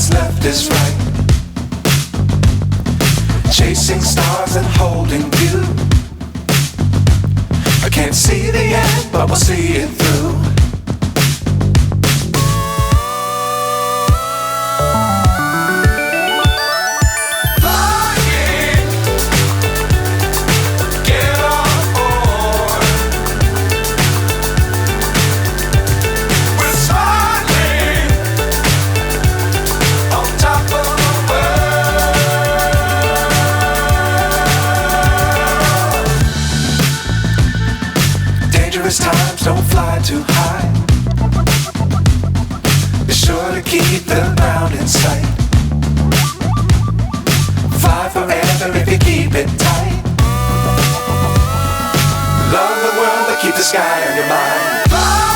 what's left is right. Chasing stars and holding you. I can't see the end, but we'll see it through. Times don't fly too high. Be sure to keep the ground in sight. Fly forever if you keep it tight. Love the world, but keep the sky on your mind.